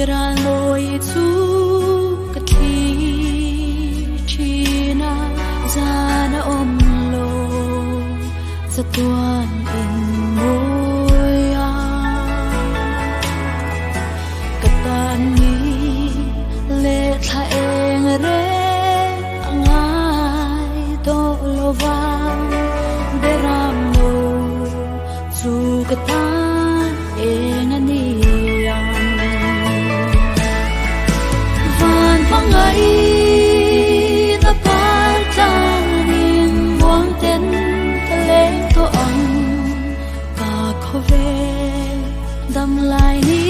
ra lối chú cất khi chi na ra na ôm lô sa tuan in môi à katan ni lệ tha eng re angai to lovang deram no chu katan eng ani ngày ta phải trang niềm buông tên ta lấy tô ong cả khó về đâm lại ni